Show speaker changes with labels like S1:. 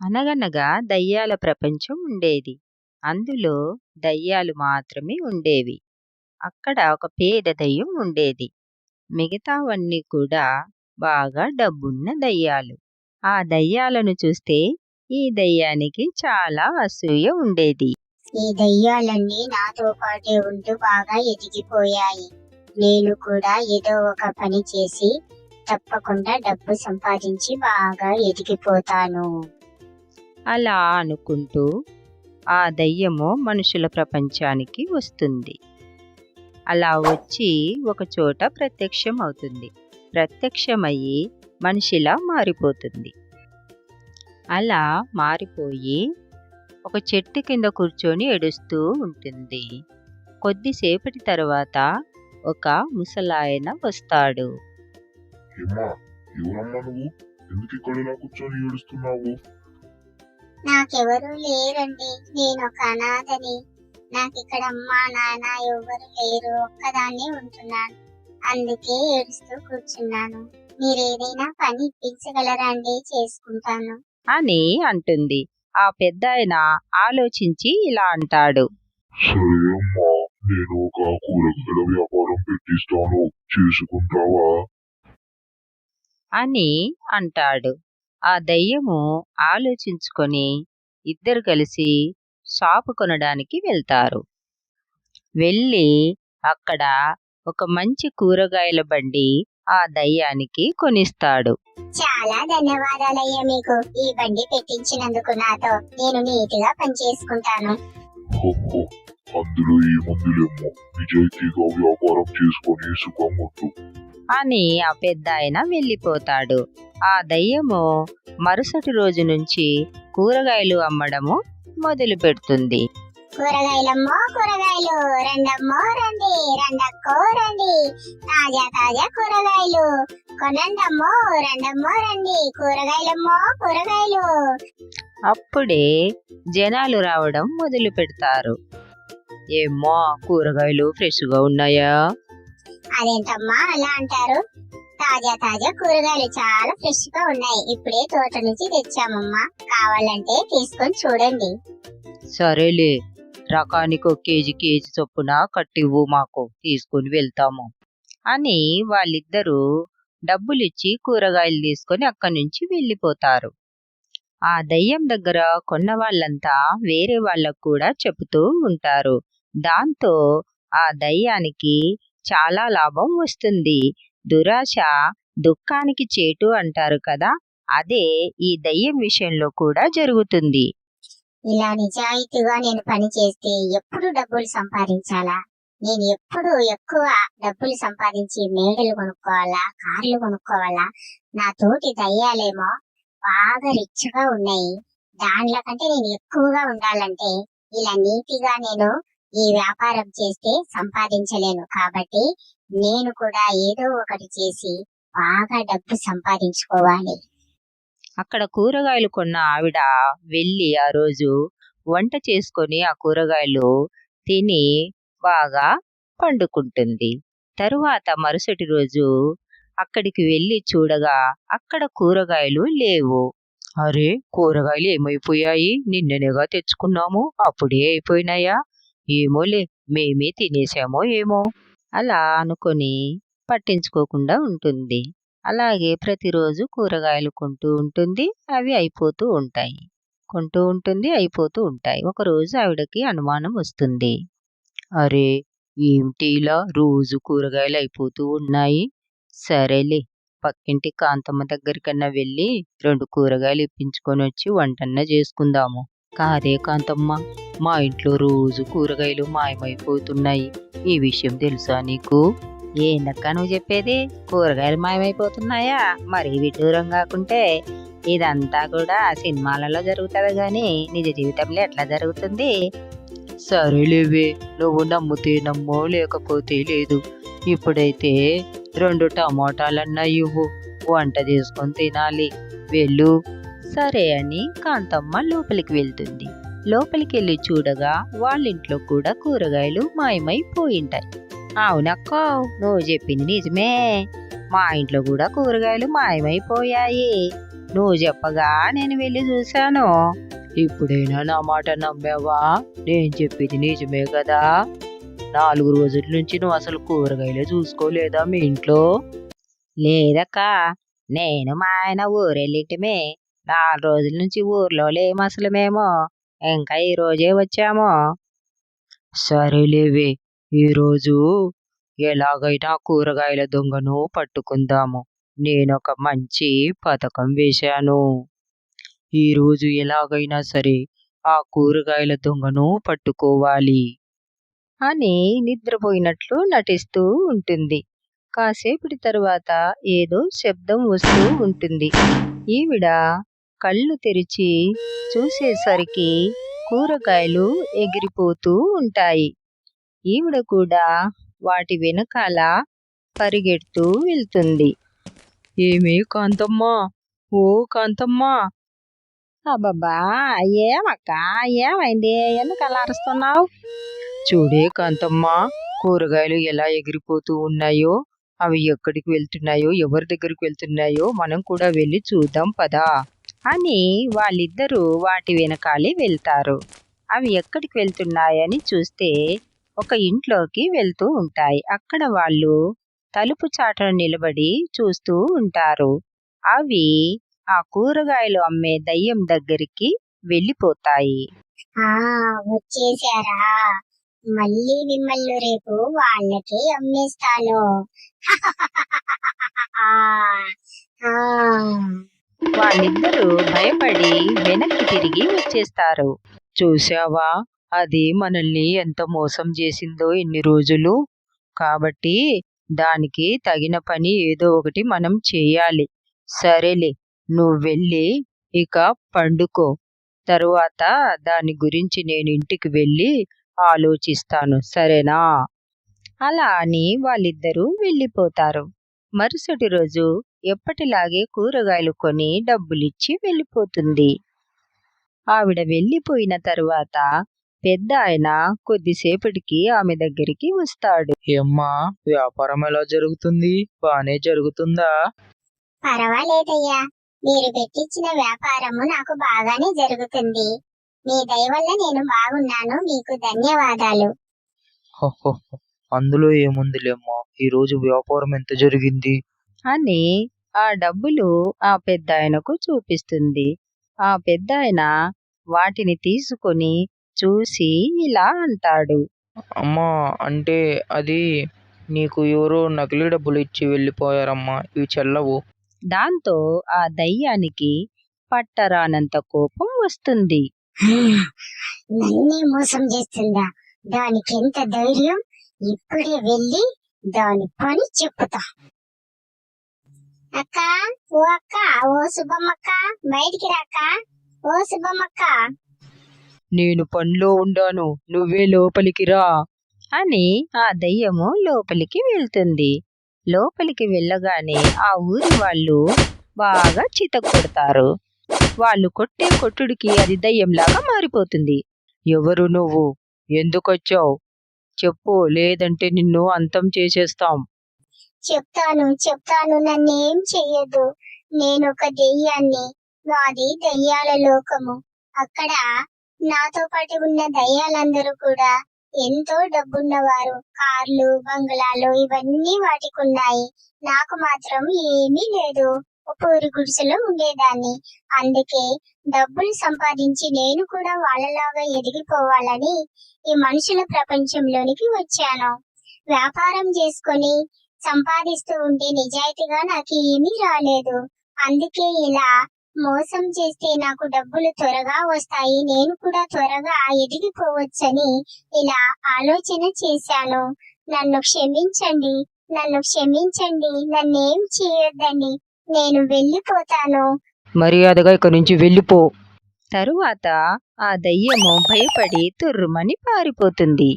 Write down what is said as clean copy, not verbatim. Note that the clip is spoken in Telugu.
S1: అనగనగా దయ్యాల ప్రపంచం ఉండేది. అందులో దయ్యాలు మాత్రమే ఉండేవి. అక్కడ ఒక పేద దెయ్యం ఉండేది. మిగతావన్నీ కూడా బాగా డబ్బున్న దయ్యాలు. ఆ దయ్యాలను చూస్తే ఈ దయ్యానికి చాలా అసూయ ఉండేది.
S2: ఈ దయ్యాలన్నీ నాతో పాటే ఉంటూ బాగా ఎదిగిపోయాయి. నేను కూడా ఏదో ఒక పని చేసి తప్పకుండా డబ్బు సంపాదించి బాగా ఎదిగిపోతాను.
S1: అలా అనుకుంటూ ఆ దయ్యము మనుషుల ప్రపంచానికి వస్తుంది. అలా వచ్చి ఒక చోట ప్రత్యక్షమవుతుంది. ప్రత్యక్షమయ్యి మనిషిలా మారిపోతుంది. అలా మారిపోయి ఒక చెట్టు కింద కూర్చొని ఏడుస్తూ ఉంటుంది. కొద్దిసేపటి తర్వాత ఒక ముసలాయన వస్తాడు.
S3: ఏమ్మా, ఎవరమ్మా నువ్వు? ఎందుకు ఇక్కడ ఇలా కూర్చొని ఏడుస్తున్నావు?
S2: నాకెవరూ లేరండి, నేను ఒక అనాథని. నాకు ఇక్కడ అమ్మా నాన్న ఎవరు లేరు, ఒక్కదాన్నే ఉంటున్నాను. అందుకే ఏడుస్తూ కూర్చున్నాను. మీరేదైనా పని ఇప్పించగలరా అండి? చేసుకుంటాను
S1: అని అంటుంది. ఆ పెద్దాయన ఆలోచించి ఇలా అంటాడు.
S3: సరే అమ్మా, నేను ఒక కూరగాయల వ్యాపారం పెట్టిస్తాను, చేసుకుంటావా?
S1: అని అంటాడు. ఆ దయ్యము ఆలోచించుకొని ఇద్దరు కలిసి షాపు కొనడానికి వెళ్తారు. వెళ్ళి అక్కడ ఒక మంచి కూరగాయల బండి ఆ దయ్యానికి కొనిస్తాడు.
S2: చాలా ధన్యవాదాలయ్యా మీకు. ఈ బండి పెట్టించినందుకు నాతో. నేను నీటిగా పని చేసుకుంటాను.
S3: హోహో, అందులో ఏముందిలేమ్మా, నిజాయితీగా వ్యాపారం చేసుకొని సుఖంగా ఉండు
S1: అని ఆ పెద్దాయన వెళ్ళిపోతాడు. ఆ దయ్యము మరుసటి రోజు నుంచి కూరగాయలు అమ్మడము మొదలు పెడుతుంది.
S2: కూరగాయలమ్మో కూరగాయలు, రండమ్మో రండి, రండక్కో రండి, తాజా తాజా కూరగాయలు కొనండమ్మో, రండమ్మో రండి, కూరగాయలమ్మో కూరగాయలు.
S1: అప్పుడే జనాలు రావడం మొదలు పెడతారు. ఏమ్మా, కూరగాయలు ఫ్రెష్గా ఉన్నాయా?
S2: అదేంటమ్మా అలా అంటారు? తాజా తాజా కూరగాయలు చాలా ఫ్రెష్ గా ఉన్నాయి. ఇప్పుడే తోట నుంచి తెచ్చామమ్మా, కావాలంటే తీసుకొని చూడండి.
S1: సరేలే, రకానికి ఒక కేజీ చొప్పున కట్టివ్వు, మాకు తీసుకుని వెళ్తాము అని వాళ్ళిద్దరూ డబ్బులిచ్చి కూరగాయలు తీసుకొని అక్కడి నుంచి వెళ్ళిపోతారు. ఆ దయ్యం దగ్గర కొన్న వాళ్ళంతా వేరే వాళ్ళకు కూడా చెబుతూ ఉంటారు. దాంతో ఆ దయ్యానికి చాలా లాభం వస్తుంది. దురాశ దుఃఖానికి చేటు అంటారు కదా, అదే ఈ దయ్యం విషయంలో కూడా జరుగుతుంది.
S2: ఇలా నిజాయితీగా నేను పని చేస్తే ఎప్పుడు డబ్బులు సంపాదించాలా? నేను ఎప్పుడు ఎక్కువ డబ్బులు సంపాదించి మేడలు కొనుక్కోవాలా, కార్లు కొనుక్కోవాలా? నా తోటి దయ్యాలేమో బాగా రిచ్ గా ఉన్నాయి. దాంట్లో కంటే నేను ఎక్కువగా ఉండాలంటే ఇలా నీతిగా నేను ఈ వ్యాపారం చేస్తే సంపాదించలేను. కాబట్టి నేను కూడా ఏదో ఒకటి చేసి బాగా డబ్బు సంపాదించుకోవాలి.
S1: అక్కడ కూరగాయలు కొన్న ఆవిడ వెళ్ళి ఆ రోజు వంట చేసుకొని ఆ కూరగాయలు తిని బాగా పండుకుంటుంది. తరువాత మరుసటి రోజు అక్కడికి వెళ్ళి చూడగా అక్కడ కూరగాయలు లేవు. అరే, కూరగాయలు ఏమైపోయాయి? నిన్ననేగా తెచ్చుకున్నాము, అప్పుడే అయిపోయినాయా? ఏమోలే, మేమే తినేసామో ఏమో అలా అనుకొని పట్టించుకోకుండా ఉంటుంది. అలాగే ప్రతిరోజు కూరగాయలు కొంటూ ఉంటుంది, అవి అయిపోతూ ఉంటాయి. కొంటూ ఉంటుంది, అయిపోతూ ఉంటాయి. ఒకరోజు ఆవిడకి అనుమానం వస్తుంది. అరే, ఏమిటి ఇలా రోజు కూరగాయలు అయిపోతూ ఉన్నాయి? సరేలే, పక్కింటి కాంతమ్మ దగ్గరికన్నా వెళ్ళి 2 కూరగాయలు ఇప్పించుకొని వచ్చి వంటన్నా చేసుకుందాము. కాదే కాంతమ్మ, మా ఇంట్లో రోజు కూరగాయలు మాయమైపోతున్నాయి. ఈ విషయం తెలుసా నీకు? ఏందక్క నువ్వు చెప్పేది? కూరగాయలు మాయమైపోతున్నాయా? మరీ విడ్డూరం కాకుంటే ఇదంతా కూడా సినిమాలలో జరుగుతుంది గాని నిజ జీవితంలో ఎట్లా జరుగుతుంది? సరేలేవే, నువ్వు నమ్మితే నమ్మో, లేకపోతే లేదు. ఇప్పుడైతే 2 టమాటాలన్నా ఇవ్వు, వంట చేసుకొని తినాలి. వెళ్ళు. సరే అని కాంతమ్మ లోపలికి వెళ్తుంది. లోపలికి వెళ్ళి చూడగా వాళ్ళింట్లో కూడా కూరగాయలు మాయమైపోయింటాయి. అవునక్క, నువ్వు చెప్పింది నిజమే, మా ఇంట్లో కూడా కూరగాయలు మాయమైపోయాయి. నువ్వు చెప్పగా నేను వెళ్ళి చూశాను. ఇప్పుడైనా నా మాట నమ్మావా? నేను చెప్పింది నిజమే కదా? 4 రోజుల నుంచి నువ్వు అసలు కూరగాయలే చూసుకోలేదా మీ ఇంట్లో? లేదక్కా, నేను మా ఆయన ఊరెళ్ళింటిమే. 4 రోజుల నుంచి ఊర్లో లేము అసలు మేము. ఇంకా ఈ రోజే వచ్చాము. సరేలేవే, ఈరోజు ఎలాగైనా కూరగాయల దొంగను పట్టుకుందాము. నేనొక మంచి పథకం వేశాను. ఈరోజు ఎలాగైనా సరే ఆ కూరగాయల దొంగను పట్టుకోవాలి అని నిద్రపోయినట్లు నటిస్తూ ఉంటుంది. కాసేపటి తరువాత ఏదో శబ్దం వస్తూ ఉంటుంది. ఈవిడ కళ్ళు తెరిచి చూసేసరికి కూరగాయలు ఎగిరిపోతూ ఉంటాయి. ఈవిడ కూడా వాటి వెనకాల పరిగెడుతూ వెళ్తుంది. ఏమే కాంతమ్మా, ఓ కాంతమ్మా! అబ్బబ్బా, ఏమక్కా, ఏమైంది? ఎందుకు అలా అరుస్తున్నావు? చూడే కాంతమ్మా, కూరగాయలు ఎలా ఎగిరిపోతూ ఉన్నాయో. అవి ఎక్కడికి వెళ్తున్నాయో, ఎవరి దగ్గరికి వెళ్తున్నాయో మనం కూడా వెళ్ళి చూద్దాం పదా అని వాళ్ళిద్దరూ వాటి వెనకాలే వెళ్తారు. అవి ఎక్కడికి వెళ్తున్నాయని చూస్తే ఒక ఇంట్లోకి వెళ్తూ ఉంటాయి. అక్కడ వాళ్ళు తలుపు చాటున నిలబడి చూస్తూ ఉంటారు. అవి ఆ కూరగాయలు అమ్మే దయ్యం దగ్గరికి వెళ్ళిపోతాయి.
S2: వచ్చేసారా? మళ్ళీ మిమ్మల్ని రేపు వాళ్ళకి అమ్మేస్తాను.
S1: వాళ్ళిద్దరూ భయపడి వెనక్కి తిరిగి వచ్చేస్తారు. చూశావా, అది మనల్ని ఎంత మోసం చేసిందో ఇన్ని రోజులు. కాబట్టి దానికి తగిన పని ఏదో ఒకటి మనం చేయాలి. సరేలే, నువ్వు వెళ్ళి ఇక పండుకో. తరువాత దాని గురించి నేను ఇంటికి వెళ్ళి ఆలోచిస్తాను, సరేనా? అలా అని వాళ్ళిద్దరూ వెళ్ళిపోతారు. మరుసటి రోజు ఎప్పటిలాగే కూరగాయలు కొని డబ్బులిచ్చి వెళ్ళిపోతుంది. ఆవిడ వెళ్ళిపోయిన తరువాత పెద్ద ఆయన కొద్దిసేపటికి ఆమె దగ్గరికి వస్తాడు.
S4: ఏమ్మా, వ్యాపారం ఎలా జరుగుతుంది? బానే జరుగుతుందా?
S2: పర్వాలేదయ్యా, మీరు పెట్టించిన వ్యాపారము నాకు బాగానే జరుగుతుంది. మీ దయ వల్ల నేను బాగున్నాను. మీకు ధన్యవాదాలు.
S4: హొహొ, అందులో ఏముందిలేమ్మా, ఈరోజు వ్యాపారం ఎంత జరిగింది
S1: అని ఆ డబ్బులు ఆ పెద్దాయనకు చూపిస్తుంది. ఆ పెద్దాయన వాటిని తీసుకొని చూసి ఇలా అంటాడు.
S4: అమ్మా, అంటే అది నీకు ఎవరో నకిలీ డబ్బులు ఇచ్చి వెళ్ళిపోయారమ్మా, ఇవి చెల్లవు.
S1: దాంతో ఆ దయ్యానికి పట్టరానంత కోపం వస్తుంది.
S2: నన్నే మోసం చేస్తుందా? దానికి ఎంత ధైర్యం! ఇప్పుడే వెళ్ళి దాని పని చెప్పుతా. అక్క, ఓ అక్క, ఓ సుబ్బమ్మక్క, బయటికి రాక్క. ఓ సుబ్బమ్మక్క,
S1: నేను పనిలో ఉండాను, నువ్వే లోపలికి రా అని ఆ దయ్యము లోపలికి వెళ్తుంది. లోపలికి వెళ్ళగానే ఆ ఊరి వాళ్ళు బాగా చితక్కొడతారు. వాళ్ళు కొట్టే కొట్టుడికి అది దయ్యంలాగా మారిపోతుంది. ఎవరు నువ్వు? ఎందుకొచ్చావు? చెప్పు, లేదంటే నిన్ను అంతం చేసేస్తాం.
S2: చెప్తాను, నన్నేం చెయ్యదు. నేనొక దెయ్యాన్ని. నాది దయ్యాల లోకము. అక్కడ నాతో పాటు ఉన్న దయ్యాలందరూ కూడా ఎంతో డబ్బున్నవారు. కార్లు, బంగ్లాలు ఇవన్నీ వాటికున్నాయి. నాకు మాత్రం ఏమీ లేదు. పూరి గుడిసెలో ఉండేదాన్ని. అందుకే డబ్బులు సంపాదించి నేను కూడా వాళ్ళలాగా ఎదిగిపోవాలని ఈ మనుషుల ప్రపంచంలోనికి వచ్చాను. వ్యాపారం చేసుకొని సంపాదిస్తూ ఉంటే నిజాయితీగా నాకు ఏమీ రాలేదు. అందుకే ఇలా మోసం చేస్తే నాకు డబ్బులు త్వరగా వస్తాయి, నేను కూడా త్వరగా ఎదిగిపోవచ్చని ఇలా ఆలోచన చేశాను. నన్ను క్షమించండి, నన్నేం చేయొద్దండి. నేను వెళ్ళిపోతాను.
S1: మర్యాదగా ఇక్కడి నుంచి వెళ్ళిపో. తరువాత ఆ దయ్యము భయపడి తుర్రుమని పారిపోతుంది.